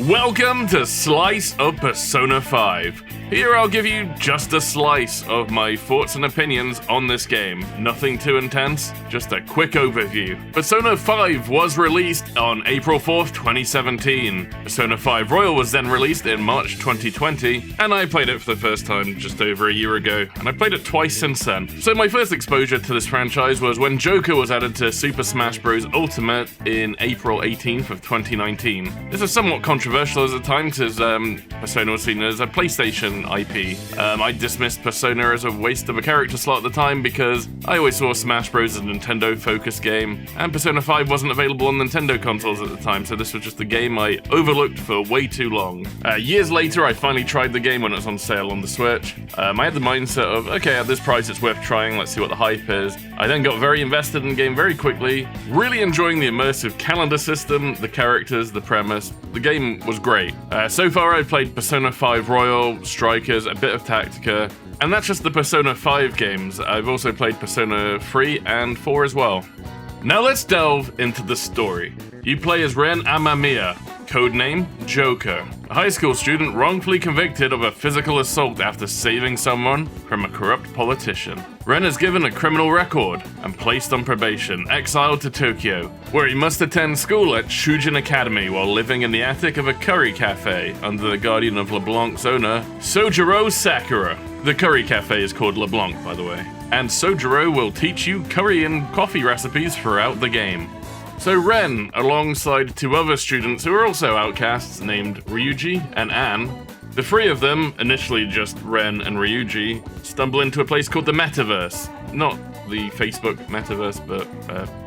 Welcome to Slice of Persona 5. Here I'll give you just a slice of my thoughts and opinions on this game. Nothing too intense, just a quick overview. Persona 5 was released on April 4th, 2017. Persona 5 Royal was then released in March 2020, and I played it for the first time just over a year ago, and I've played it twice since then. So my first exposure to this franchise was when Joker was added to Super Smash Bros. Ultimate in April 18th of 2019. This was somewhat controversial at the time because Persona was seen as a PlayStation IP. I dismissed Persona as a waste of a character slot at the time because I always saw Smash Bros. As a Nintendo-focused game, and Persona 5 wasn't available on Nintendo consoles at the time, so this was just a game I overlooked for way too long. Years later, I finally tried the game when it was on sale on the Switch. I had the mindset of, okay, at this price it's worth trying, let's see what the hype is. I then got very invested in the game very quickly, really enjoying the immersive calendar system, the characters, the premise. The game was great. So far I've played Persona 5 Royal, Strikers, a bit of Tactica, and that's just the Persona 5 games. I've also played Persona 3 and 4 as well. Now let's delve into the story. You play as Ren Amamiya, codename Joker, a high school student wrongfully convicted of a physical assault after saving someone from a corrupt politician. Ren is given a criminal record and placed on probation, exiled to Tokyo, where he must attend school at Shujin Academy while living in the attic of a curry cafe under the guardian of LeBlanc's owner, Sojiro Sakura. The curry cafe is called LeBlanc, by the way. And Sojiro will teach you curry and coffee recipes throughout the game. So Ren, alongside two other students who are also outcasts named Ryuji and Anne, the three of them, initially just Ren and Ryuji, stumble into a place called the Metaverse. Not the Facebook Metaverse, but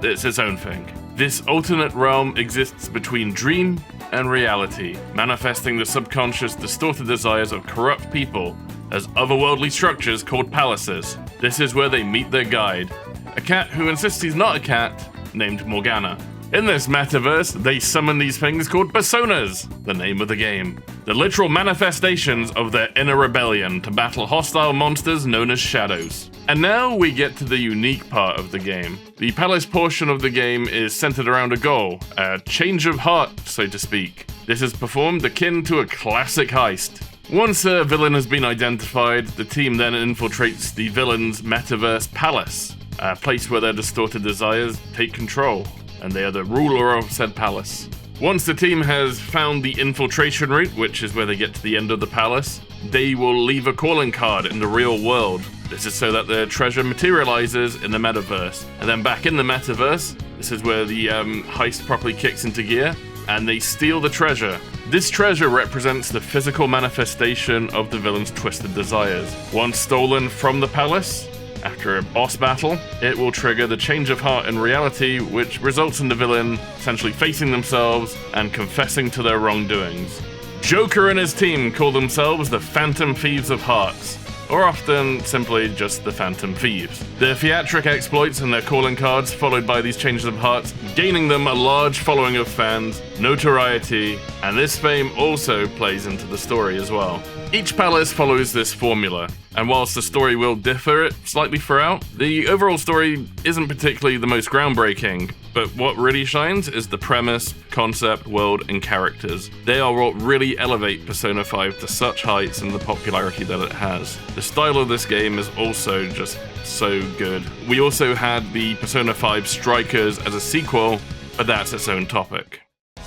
it's its own thing. This alternate realm exists between dream and reality, manifesting the subconscious, distorted desires of corrupt people as otherworldly structures called palaces. This is where they meet their guide, a cat who insists he's not a cat, named Morgana. In this metaverse, they summon these things called Personas, the name of the game, the literal manifestations of their inner rebellion to battle hostile monsters known as shadows. And now we get to the unique part of the game. The palace portion of the game is centered around a goal, a change of heart, so to speak. This is performed akin to a classic heist. Once a villain has been identified, the team then infiltrates the villain's metaverse palace, a place where their distorted desires take control, and they are the ruler of said palace. Once the team has found the infiltration route, which is where they get to the end of the palace, they will leave a calling card in the real world. This is so that their treasure materializes in the metaverse. And then back in the metaverse, this is where the heist properly kicks into gear, and they steal the treasure. This treasure represents the physical manifestation of the villain's twisted desires. Once stolen from the palace, after a boss battle, it will trigger the change of heart in reality, which results in the villain essentially facing themselves and confessing to their wrongdoings. Joker and his team call themselves the Phantom Thieves of Hearts, or often simply just the Phantom Thieves. Their theatric exploits and their calling cards, followed by these changes of hearts, gaining them a large following of fans, notoriety, and this fame also plays into the story as well. Each palace follows this formula, and whilst the story will differ slightly throughout, the overall story isn't particularly the most groundbreaking, but what really shines is the premise, concept, world, and characters. They are what really elevate Persona 5 to such heights and the popularity that it has. The style of this game is also just so good. We also had the Persona 5 Strikers as a sequel, but that's its own topic.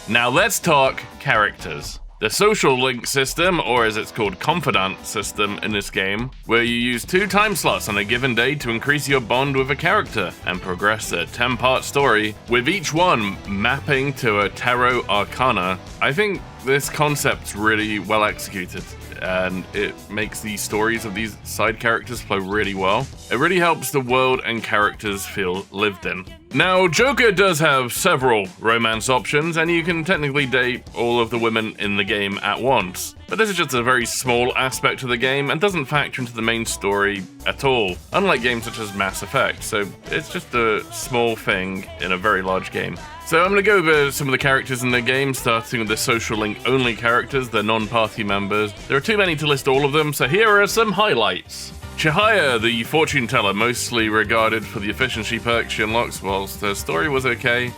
Now let's talk characters. The social link system, or as it's called confidant system in this game, where you use 2 time slots on a given day to increase your bond with a character and progress a 10-part story, with each one mapping to a tarot arcana. I think this concept's really well executed, and it makes the stories of these side characters flow really well. It really helps the world and characters feel lived in. Now, Joker does have several romance options, and you can technically date all of the women in the game at once. But this is just a very small aspect of the game and doesn't factor into the main story at all, unlike games such as Mass Effect, so it's just a small thing in a very large game. So I'm going to go over some of the characters in the game, starting with the social link only characters, the non-party members. There are too many to list all of them, so here are some highlights. Chihaya, the fortune teller, mostly regarded for the efficiency perks she unlocks, whilst her story was okay.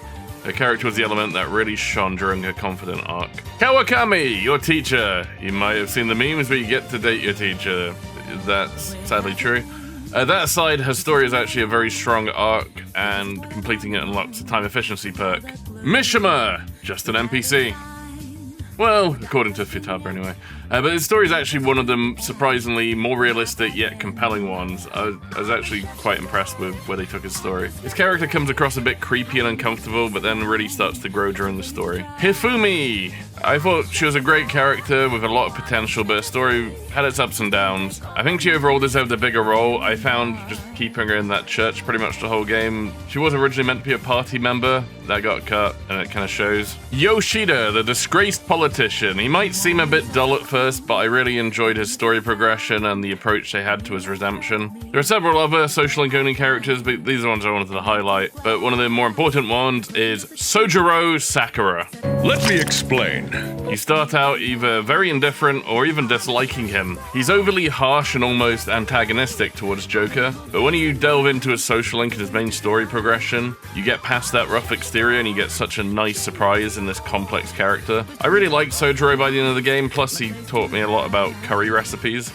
Her character was the element that really shone during her Confidant arc. Kawakami, your teacher. You might have seen the memes where you get to date your teacher. That's sadly true. That aside, her story is actually a very strong arc, and completing it unlocks a time efficiency perk. Mishima, just an NPC. Well, according to Futaba anyway. But his story is actually one of the surprisingly more realistic yet compelling ones. I was actually quite impressed with where they took his story. His character comes across a bit creepy and uncomfortable, but then really starts to grow during the story. Hifumi! I thought she was a great character with a lot of potential, but her story had its ups and downs. I think she overall deserved a bigger role. I found just keeping her in that church pretty much the whole game. She was originally meant to be a party member. That got cut, and it kind of shows. Yoshida, the disgraced politician. He might seem a bit dull at first, but I really enjoyed his story progression and the approach they had to his redemption. There are several other social and Gonin characters, but these are the ones I wanted to highlight. But one of the more important ones is Sojiro Sakura. Let me explain. You start out either very indifferent or even disliking him. He's overly harsh and almost antagonistic towards Joker, but when you delve into his social link and his main story progression, you get past that rough exterior and you get such a nice surprise in this complex character. I really liked Sojiro by the end of the game, plus he taught me a lot about curry recipes.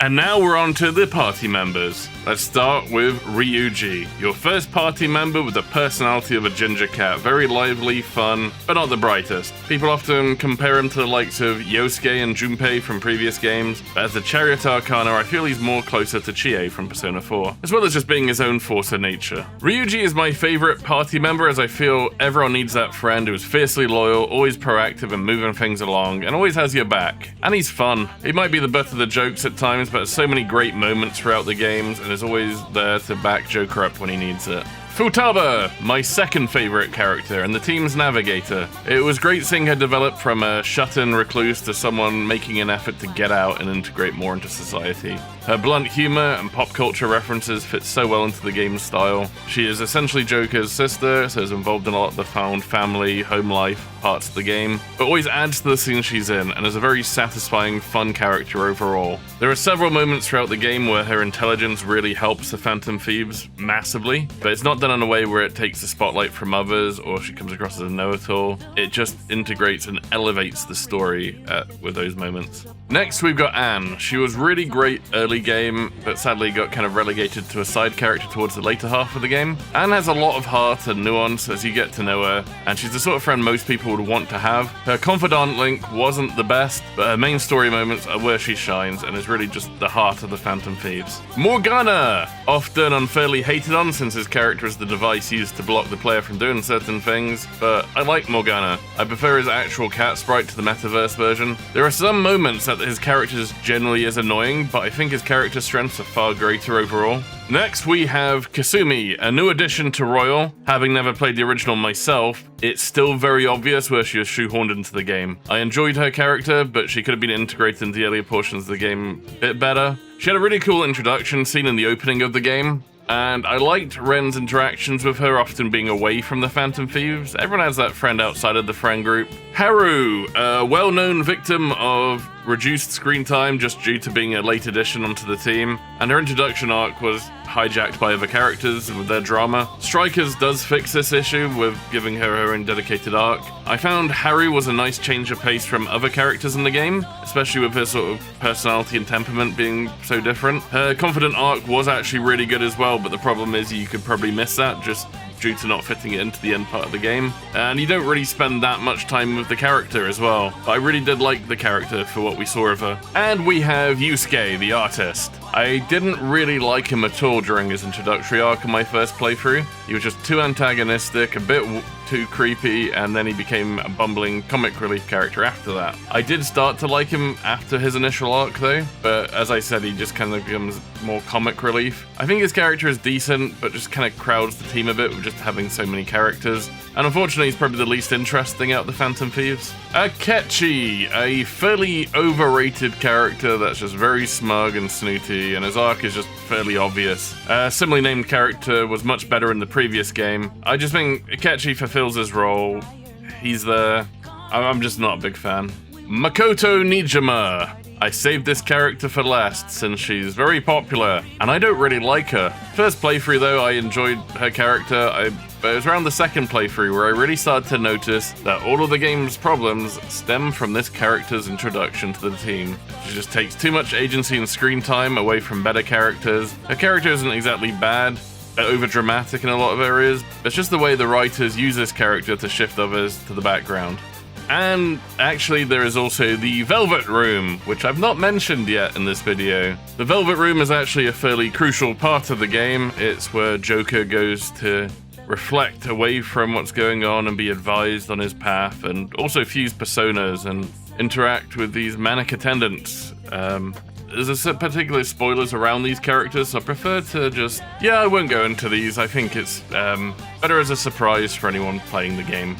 And now we're on to the party members. Let's start with Ryuji, your first party member with the personality of a ginger cat. Very lively, fun, but not the brightest. People often compare him to the likes of Yosuke and Junpei from previous games, but as the Chariot Arcana, I feel he's more closer to Chie from Persona 4, as well as just being his own force of nature. Ryuji is my favorite party member, as I feel everyone needs that friend who is fiercely loyal, always proactive and moving things along, and always has your back. And he's fun. He might be the butt of the jokes at times, but so many great moments throughout the games, and is always there to back Joker up when he needs it. Futaba, my second favorite character and the team's navigator. It was great seeing her develop from a shut-in recluse to someone making an effort to get out and integrate more into society. Her blunt humor and pop culture references fit so well into the game's style. She is essentially Joker's sister, so is involved in a lot of the found family, home life parts of the game, but always adds to the scene she's in and is a very satisfying, fun character overall. There are several moments throughout the game where her intelligence really helps the Phantom Thieves massively, but it's not done in a way where it takes the spotlight from others or she comes across as a know-it-all. It just integrates and elevates the story with those moments. Next, we've got Anne. She was really great early game, but sadly got kind of relegated to a side character towards the later half of the game. Anne has a lot of heart and nuance as you get to know her, and she's the sort of friend most people would want to have. Her confidant link wasn't the best, but her main story moments are where she shines and is really just the heart of the Phantom Thieves. Morgana! Often unfairly hated on since his character is the device used to block the player from doing certain things, but I like Morgana. I prefer his actual cat sprite to the metaverse version. There are some moments that his character generally is annoying, but I think his character strengths are far greater overall. Next, we have Kasumi, a new addition to Royal. Having never played the original myself, it's still very obvious where she was shoehorned into the game. I enjoyed her character, but she could have been integrated into the earlier portions of the game a bit better. She had a really cool introduction scene in the opening of the game, and I liked Ren's interactions with her often being away from the Phantom Thieves. Everyone has that friend outside of the friend group. Haru, a well-known victim of reduced screen time just due to being a late addition onto the team, and her introduction arc was hijacked by other characters with their drama. Strikers does fix this issue with giving her own dedicated arc. I found Haru was a nice change of pace from other characters in the game, especially with her sort of personality and temperament being so different. Her confident arc was actually really good as well, but the problem is you could probably miss that just due to not fitting it into the end part of the game. And you don't really spend that much time with the character as well. But I really did like the character for what we saw of her. And we have Yusuke, the artist. I didn't really like him at all during his introductory arc in my first playthrough. He was just too antagonistic, a bit too creepy, and then he became a bumbling comic relief character after that. I did start to like him after his initial arc though, but as I said, he just kind of becomes more comic relief. I think his character is decent, but just kind of crowds the team a bit with just having so many characters. And unfortunately, he's probably the least interesting out of the Phantom Thieves. Akechi, a fairly overrated character that's just very smug and snooty, and his arc is just fairly obvious. A similarly named character was much better in the previous game. I just think Akechi fulfills his role. He's there. I'm just not a big fan. Makoto Nijima. I saved this character for last since she's very popular, and I don't really like her. First playthrough though, I enjoyed her character. I but it was around the second playthrough where I really started to notice that all of the game's problems stem from this character's introduction to the team. She just takes too much agency and screen time away from better characters. Her character isn't exactly bad, over dramatic in a lot of areas. It's just the way the writers use this character to shift others to the background. And actually there is also the Velvet Room, which I've not mentioned yet in this video. The Velvet Room is actually a fairly crucial part of the game. It's where Joker goes to reflect away from what's going on and be advised on his path, and also fuse personas and interact with these manic attendants. There's a particular spoilers around these characters, so I prefer to just... I won't go into these. I think it's better as a surprise for anyone playing the game.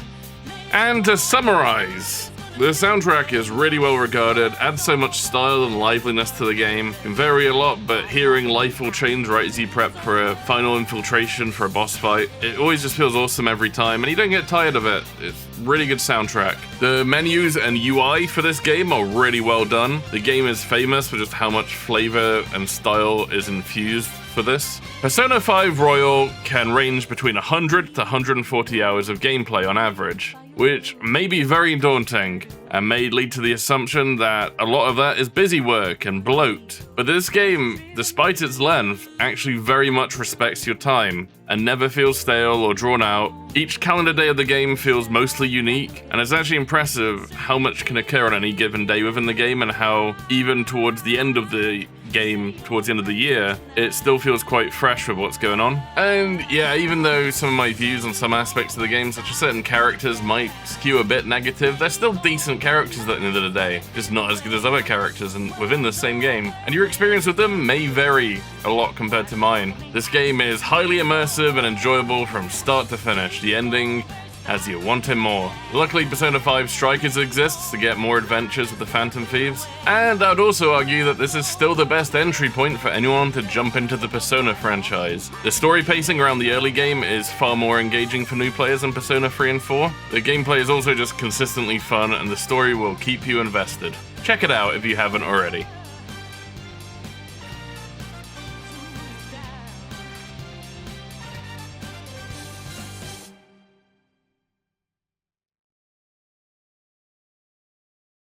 And to summarize, the soundtrack is really well regarded, adds so much style and liveliness to the game. Can vary a lot, but hearing life will change right as you prep for a final infiltration for a boss fight, it always just feels awesome every time, and you don't get tired of it. It's really good soundtrack. The menus and UI for this game are really well done. The game is famous for just how much flavor and style is infused for this. Persona 5 Royal can range between 100 to 140 hours of gameplay on average, which may be very daunting and may lead to the assumption that a lot of that is busy work and bloat. But this game, despite its length, actually very much respects your time and never feels stale or drawn out. Each calendar day of the game feels mostly unique, and it's actually impressive how much can occur on any given day within the game, and how even towards the end of the game, towards the end of the year, it still feels quite fresh with what's going on. And yeah, even though some of my views on some aspects of the game, such as certain characters, might skew a bit negative, they're still decent characters at the end of the day, just not as good as other characters and within the same game. And your experience with them may vary a lot compared to mine. This game is highly immersive and enjoyable from start to finish. The ending has you wanting more. Luckily, Persona 5 Strikers exists to get more adventures with the Phantom Thieves, and I'd also argue that this is still the best entry point for anyone to jump into the Persona franchise. The story pacing around the early game is far more engaging for new players than Persona 3 and 4. The gameplay is also just consistently fun, and the story will keep you invested. Check it out if you haven't already.